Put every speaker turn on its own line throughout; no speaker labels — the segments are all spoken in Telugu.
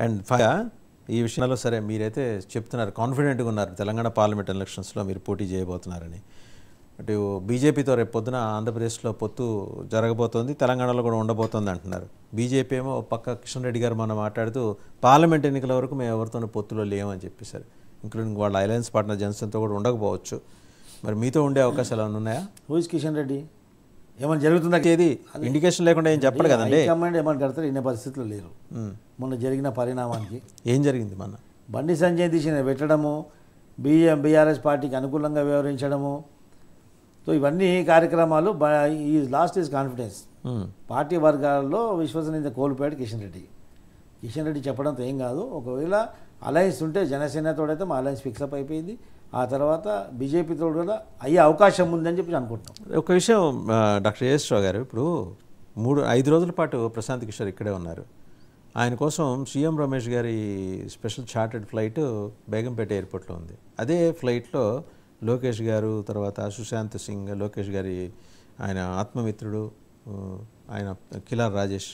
అండ్ ఈ విషయంలో సరే మీరైతే చెప్తున్నారు కాన్ఫిడెంట్గా ఉన్నారు తెలంగాణ పార్లమెంట్ ఎలక్షన్స్లో మీరు పోటీ చేయబోతున్నారని. అటు బీజేపీతో రేపు పొద్దున ఆంధ్రప్రదేశ్లో పొత్తు జరగబోతోంది, తెలంగాణలో కూడా ఉండబోతోంది అంటున్నారు. బీజేపీ ఏమో పక్క కిషన్ రెడ్డి గారు మనం మాట్లాడుతూ పార్లమెంట్ ఎన్నికల వరకు మేము ఎవరితోనూ పొత్తులో లేమని చెప్పేశారు. ఇంక్లూడింగ్ వాళ్ళ అలయన్స్ పార్ట్నర్ జనసేనతో కూడా ఉండకపోవచ్చు. మరి మీతో ఉండే అవకాశాలు ఏమైనా ఉన్నాయా?
హూజ్ కిషన్ రెడ్డి ఏమైనా జరుగుతుందా?
ఏది ఇండికేషన్ లేకుండా ఏం చెప్పడు కదండి.
హైకమాండ్ ఏమైనా కడతారు, ఇన్ని పరిస్థితులు లేరు. మొన్న జరిగిన పరిణామానికి
ఏం జరిగింది? మన
బండి సంజయ్ తీసిన పెట్టడము, బీఆర్ఎస్ పార్టీకి అనుకూలంగా వ్యవహరించడము, సో ఇవన్నీ కార్యక్రమాలు ఈ లాస్ట్ ఈజ్ కాన్ఫిడెన్స్. పార్టీ వర్గాల్లో విశ్వసనీయత కోల్పోయాడు కిషన్ రెడ్డి. కిషన్ రెడ్డి చెప్పడంతో ఏం కాదు. ఒకవేళ అలయన్స్ ఉంటే జనసేనతో అయితే మా అలయన్స్ ఫిక్సప్ అయిపోయింది. ఆ తర్వాత బీజేపీతో కూడా అయ్యే అవకాశం ఉందని చెప్పి అనుకుంటున్నాం.
ఒక విషయం డాక్టర్ ఏఎస్ రావు గారు, ఇప్పుడు 5 రోజుల పాటు ప్రశాంత్ కిషోర్ ఇక్కడే ఉన్నారు. ఆయన కోసం సీఎం రమేష్ గారి స్పెషల్ చార్టెడ్ ఫ్లైట్ బేగంపేట ఎయిర్పోర్ట్లో ఉంది. అదే ఫ్లైట్లో లోకేష్ గారు, తర్వాత సుశాంత్ సింగ్, లోకేష్ గారి ఆయన ఆత్మమిత్రుడు, ఆయన కిలార్ రాజేష్,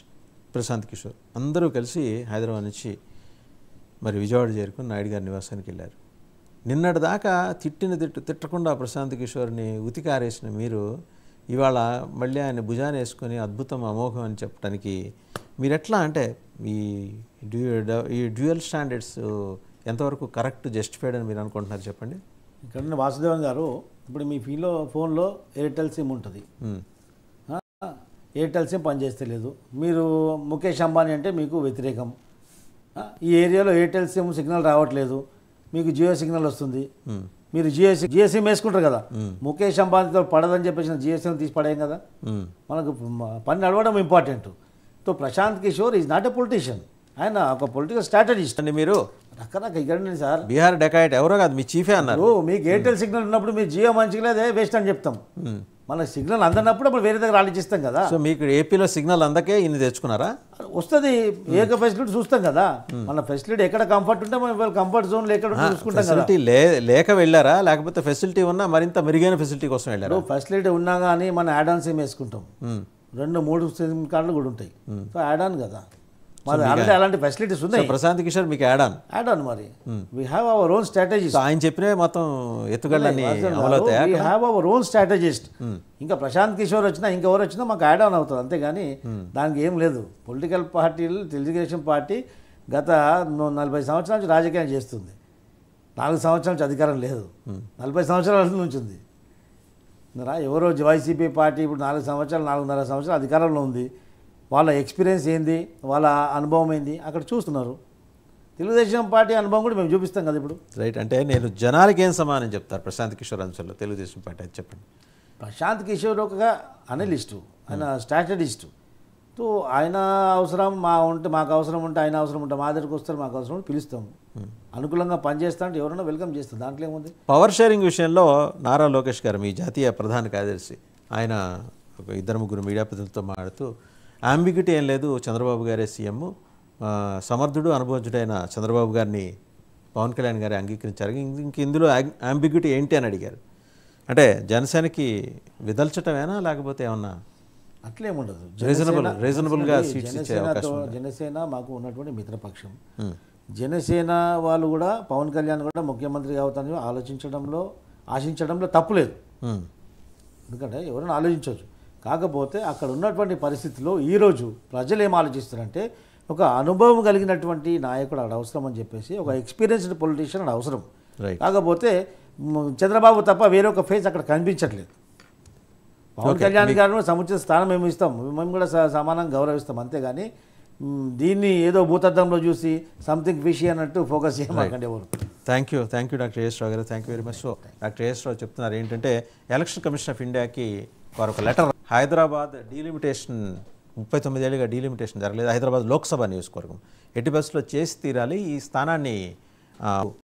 ప్రశాంత్ కిషోర్ అందరూ కలిసి హైదరాబాద్ నుంచి మరి విజయవాడ చేరుకుని నాయుడు గారి నివాసానికి వెళ్ళారు. నిన్నటి దాకా తిట్టకుండా ప్రశాంత్ కిషోర్ని ఉతికారేసిన మీరు ఇవాళ మళ్ళీ ఆయన భుజాన్ని వేసుకొని అద్భుతం అమోఘం అని చెప్పడానికి మీరు ఎట్లా, అంటే ఈ డ్యూయల్ స్టాండర్డ్స్ ఎంతవరకు కరెక్ట్ జస్టిఫైడ్ అని మీరు అనుకుంటున్నారు చెప్పండి.
ఇక్కడ వాసుదేవన్ గారు, ఇప్పుడు మీ ఫోన్లో ఎయిర్టెల్ సిమ్ ఉంటుంది. ఎయిర్టెల్ సిమ్ పనిచేస్తలేదు. మీరు ముఖేష్ అంబానీ అంటే మీకు వ్యతిరేకం. ఈ ఏరియాలో ఎయిర్టెల్ సిమ్ సిగ్నల్ రావట్లేదు, మీకు జియో సిగ్నల్ వస్తుంది. మీరు జియో సిమ్ వేసుకుంటారు కదా. ముఖేష్ అంబానీతో పడదని చెప్పేసి జియో సిమ్ తీసి పడేయం కదా. మనకు పని నడవడం important. So Prashant Kishor is not a politician, ఆయన ఒక పొలిటికల్ స్ట్రాటజిస్ట్ అండి. మీరు రకరకాల ఇక్కడ సార్
బీహార్ డెకాయిట్ ఎవరో కాదు, మీ చీఫే అన్నారు.
మీకు ఎయిర్టెల్ సిగ్నల్ ఉన్నప్పుడు మీరు జియో మంచిగా లేదే వేస్ట్ అని చెప్తాం. మన సిగ్నల్ అందనప్పుడు అప్పుడు వేరే దగ్గర ఆలోచిస్తాం కదా.
సో మీకు ఏపీలో సిగ్నల్ అందకే ఇన్ని తెచ్చుకున్నారా?
వస్తుంది, ఏక ఫెసిలిటీ చూస్తాం కదా. మన ఫెసిలిటీ ఎక్కడ కంఫర్ట్ ఉంటే మనం కంఫర్ట్ జోన్లో ఎక్కడ చూసుకుంటాం కదా.
లేక వెళ్ళారా, లేకపోతే ఫెసిలిటీ ఉన్నా మరింత మెరుగైన ఫెసిలిటీ కోసం వెళ్ళారు?
ఫెసిలిటీ ఉన్నా కానీ మనం యాడ్ ఆన్ సిమ్ వేసుకుంటాం. 2-3 సిమ్ కార్డులు కూడా ఉంటాయి. సో యాడ్ ఆన్ కదా, మరి ఆల్రెడీ అలాంటి ఫెసిలిటీస్ ఉన్నాయి.
ప్రశాంత్ కిషోర్ మీకు యాడ్ ఆన్
మరి we have our own strategist.
ఆయన చెప్పిన మొత్తం ఎత్తుగడలన్నీ అమలవుతాయి.
We have our own strategist. ఇంకా ప్రశాంత్ కిషోర్ వచ్చినా ఇంకెవరు వచ్చినా మాకు యాడ్ ఆన్ అవుతుంది, అంతేగాని దానికి ఏం లేదు. పొలిటికల్ పార్టీలు, తెలుగుదేశం పార్టీ గత 40 సంవత్సరాల నుంచి రాజకీయం చేస్తుంది. 4 సంవత్సరాల నుంచి అధికారం లేదు, 40 సంవత్సరాల నుంచి ఉంది. ఎవరో వైసీపీ పార్టీ ఇప్పుడు 4 సంవత్సరాలు, 4.5 సంవత్సరాలు అధికారంలో ఉంది. వాళ్ళ ఎక్స్పీరియన్స్ ఏంది, వాళ్ళ అనుభవం ఏంది అక్కడ చూస్తున్నారు. తెలుగుదేశం పార్టీ అనుభవం కూడా మేము చూపిస్తాం కదా ఇప్పుడు.
రైట్. అంటే నేను జనాలకి ఏం సమానం చెప్తారు ప్రశాంత్ కిషోర్ అంశంలో తెలుగుదేశం పార్టీ, అది చెప్పండి.
ప్రశాంత్ కిషోర్ ఒక అనలిస్టు, ఆయన స్ట్రాటజిస్టు. సో ఆయన అవసరం మాకు అవసరం ఉంటే, ఆయన అవసరం ఉంటే మా దగ్గరికి వస్తారు, మాకు అవసరం ఉంటే పిలుస్తాము. అనుకూలంగా పనిచేస్తా అంటే ఎవరైనా వెల్కమ్ చేస్తాం, దాంట్లో ఏముంది.
పవర్ షేరింగ్ విషయంలో నారా లోకేష్ గారు, మీ జాతీయ ప్రధాన కార్యదర్శి, ఆయన ఒక 2-3 మీడియా ప్రతినిధులతో మాట్లాడుతూ అంబిగ్యూటీ ఏం లేదు, చంద్రబాబు గారే సీఎం, సమర్థుడు అనుభవజ్ఞుడైన చంద్రబాబు గారిని పవన్ కళ్యాణ్ గారు అంగీకరించారు, ఇంక ఇందులో అంబిగ్యూటీ ఏంటి అని అడిగారు. అంటే జనసేనకి విదల్చటమేనా, లేకపోతే ఏమన్నా
అట్లేముండదు,
రీజనబుల్గా సీట్స్ ఇచ్చే అవకాశం?
జనసేన మాకు ఉన్నటువంటి మిత్రపక్షం. జనసేన వాళ్ళు కూడా పవన్ కళ్యాణ్ కూడా ముఖ్యమంత్రి అవుతానని ఆశించడంలో తప్పులేదు. ఎందుకంటే ఎవరైనా ఆలోచించవచ్చు. కాకపోతే అక్కడ ఉన్నటువంటి పరిస్థితుల్లో ఈరోజు ప్రజలు ఏం ఆలోచిస్తారంటే, ఒక అనుభవం కలిగినటువంటి నాయకుడు అక్కడ అవసరం అని చెప్పేసి, ఒక ఎక్స్పీరియన్స్డ్ పొలిటీషియన్ అక్కడ అవసరం. కాకపోతే చంద్రబాబు తప్ప వేరే ఒక ఫేస్ అక్కడ కనిపించట్లేదు. పవన్ కళ్యాణ్ గారు సముచిత స్థానం మేము ఇస్తాం, మేము కూడా సమానంగా గౌరవిస్తాం, అంతేగాని దీన్ని ఏదో భూతద్దంలో చూసి సంథింగ్ ఫిషీ అన్నట్టు ఫోకస్ చేయమాకండి ఎవరు.
Thank you doctor AS Rao garu, thank you very much. So doctor AS Rao చెప్తున్నారు ఏంటంటే, ఎలక్షన్ కమిషన్ ఆఫ్ ఇండియాకి వారు ఒక లెటర్, హైదరాబాద్ డీలిమిటేషన్ 39 ఏళ్ళుగా డీలిమిటేషన్ జరగలేదు, హైదరాబాద్ లోక్సభ నియోజకవర్గం ఎట్టి బస్సులో చేసి తీరాలి, ఈ స్థానాన్ని